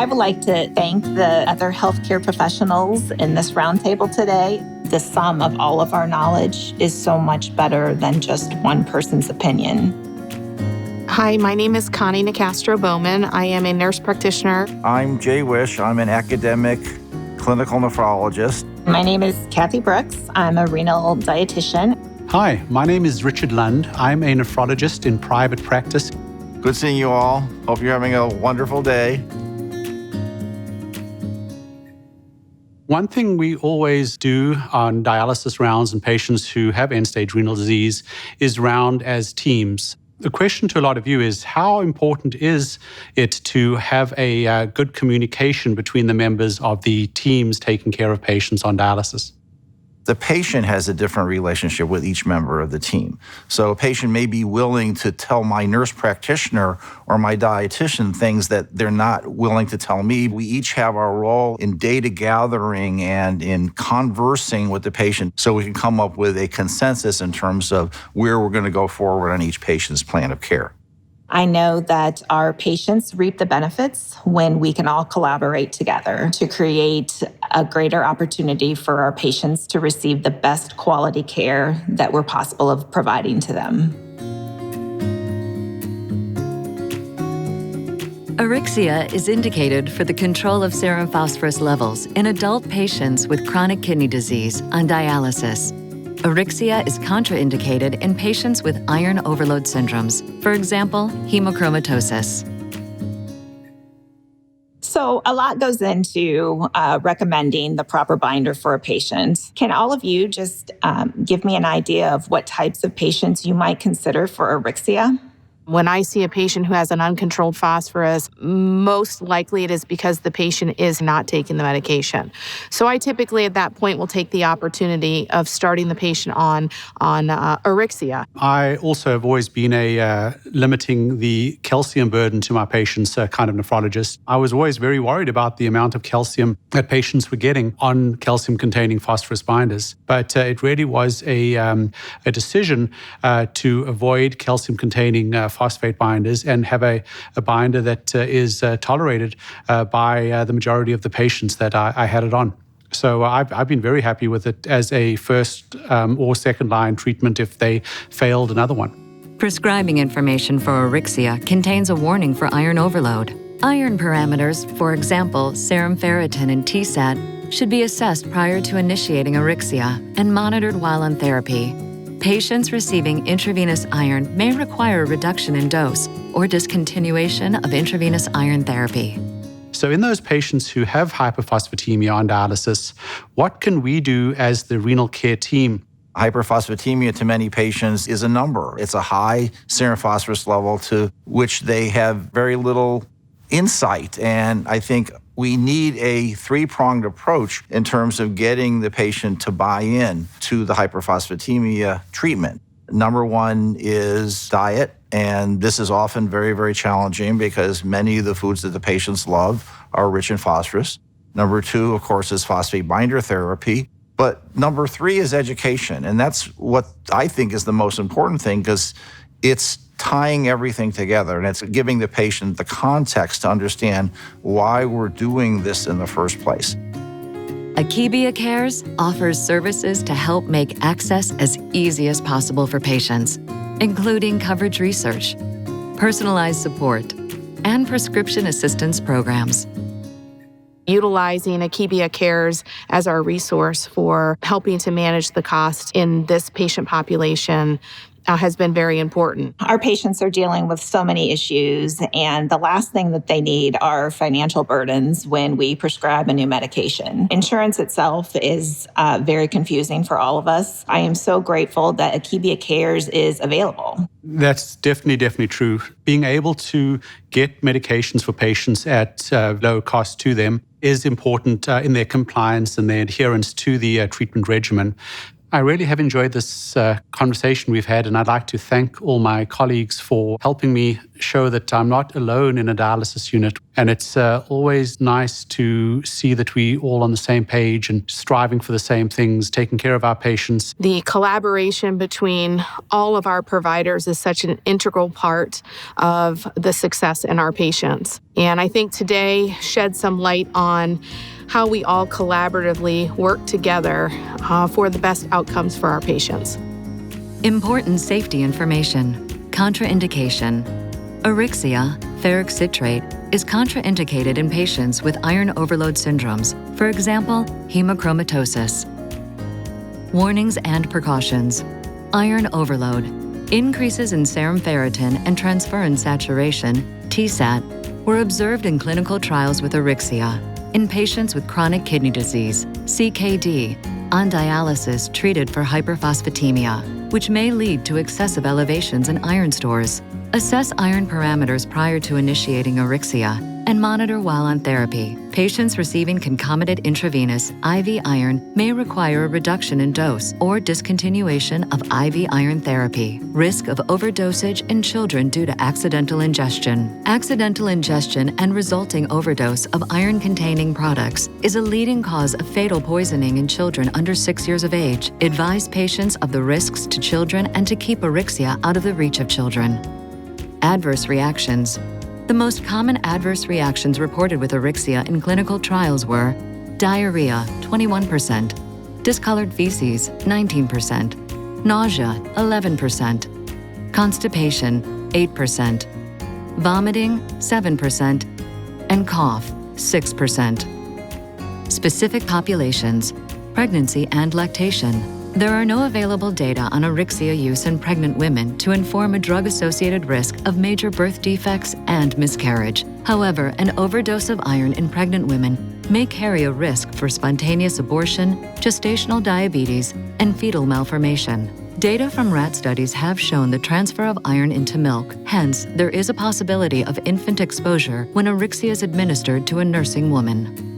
I would like to thank the other healthcare professionals in this roundtable today. The sum of all of our knowledge is so much better than just one person's opinion. Hi, my name is Connie Nicastro-Bowman. I am a nurse practitioner. I'm Jay Wish. I'm an academic clinical nephrologist. My name is Kathy Brooks. I'm a renal dietitian. Hi, my name is Richard Lund. I'm a nephrologist in private practice. Good seeing you all. Hope you're having a wonderful day. One thing we always do on dialysis rounds in patients who have end-stage renal disease is round as teams. The question to a lot of you is, how important is it to have a good communication between the members of the teams taking care of patients on dialysis? The patient has a different relationship with each member of the team. So a patient may be willing to tell my nurse practitioner or my dietitian things that they're not willing to tell me. We each have our role in data gathering and in conversing with the patient so we can come up with a consensus in terms of where we're going to go forward on each patient's plan of care. I know that our patients reap the benefits when we can all collaborate together to create a greater opportunity for our patients to receive the best quality care that we're possible of providing to them. Auryxia is indicated for the control of serum phosphorus levels in adult patients with chronic kidney disease on dialysis. Auryxia is contraindicated in patients with iron overload syndromes, for example, hemochromatosis. So a lot goes into recommending the proper binder for a patient. Can all of you just give me an idea of what types of patients you might consider for Auryxia? When I see a patient who has an uncontrolled phosphorus, most likely it is because the patient is not taking the medication. So I typically at that point will take the opportunity of starting the patient on Auryxia. I also have always been a limiting the calcium burden to my patients kind of nephrologist. I was always very worried about the amount of calcium that patients were getting on calcium-containing phosphorus binders. But it really was a decision to avoid calcium-containing phosphate binders and have a binder that is tolerated by the majority of the patients that I had it on. So I've been very happy with it as a first or second line treatment if they failed another one. Prescribing information for Auryxia contains a warning for iron overload. Iron parameters, for example, serum ferritin and TSAT, should be assessed prior to initiating Auryxia and monitored while on therapy. Patients receiving intravenous iron may require a reduction in dose or discontinuation of intravenous iron therapy. So in those patients who have hyperphosphatemia on dialysis, what can we do as the renal care team? Hyperphosphatemia to many patients is a number. It's a high serum phosphorus level to which they have very little insight. And I think we need a three-pronged approach in terms of getting the patient to buy in to the hyperphosphatemia treatment. Number one is diet, and this is often very, very challenging because many of the foods that the patients love are rich in phosphorus. Number two, of course, is phosphate binder therapy. But number three is education, and that's what I think is the most important thing because it's tying everything together, and it's giving the patient the context to understand why we're doing this in the first place. Akebia Cares offers services to help make access as easy as possible for patients, including coverage research, personalized support, and prescription assistance programs. Utilizing Akebia Cares as our resource for helping to manage the cost in this patient population has been very important. Our patients are dealing with so many issues, and the last thing that they need are financial burdens when we prescribe a new medication. Insurance itself is very confusing for all of us. I am so grateful that Akebia Cares is available. That's definitely true. Being able to get medications for patients at low cost to them is important in their compliance and their adherence to the treatment regimen. I really have enjoyed this conversation we've had, and I'd like to thank all my colleagues for helping me show that I'm not alone in a dialysis unit. And it's always nice to see that we all on the same page and striving for the same things, taking care of our patients. The collaboration between all of our providers is such an integral part of the success in our patients. And I think today shed some light on how we all collaboratively work together for the best outcomes for our patients. Important safety information. Contraindication. Auryxia, ferric citrate, is contraindicated in patients with iron overload syndromes, for example, hemochromatosis. Warnings and precautions. Iron overload. Increases in serum ferritin and transferrin saturation, TSAT, were observed in clinical trials with Auryxia in patients with chronic kidney disease, CKD, on dialysis treated for hyperphosphatemia, which may lead to excessive elevations in iron stores. Assess iron parameters prior to initiating Auryxia and monitor while on therapy. Patients receiving concomitant intravenous IV iron may require a reduction in dose or discontinuation of IV iron therapy. Risk of overdosage in children due to accidental ingestion. Accidental ingestion and resulting overdose of iron-containing products is a leading cause of fatal poisoning in children under 6 years of age. Advise patients of the risks to children and to keep Auryxia out of the reach of children. Adverse reactions. The most common adverse reactions reported with Auryxia in clinical trials were diarrhea, 21%, discolored feces, 19%, nausea, 11%, constipation, 8%, vomiting, 7%, and cough, 6%. Specific populations, pregnancy and lactation. There are no available data on Auryxia use in pregnant women to inform a drug-associated risk of major birth defects and miscarriage. However, an overdose of iron in pregnant women may carry a risk for spontaneous abortion, gestational diabetes, and fetal malformation. Data from rat studies have shown the transfer of iron into milk. Hence, there is a possibility of infant exposure when Auryxia is administered to a nursing woman.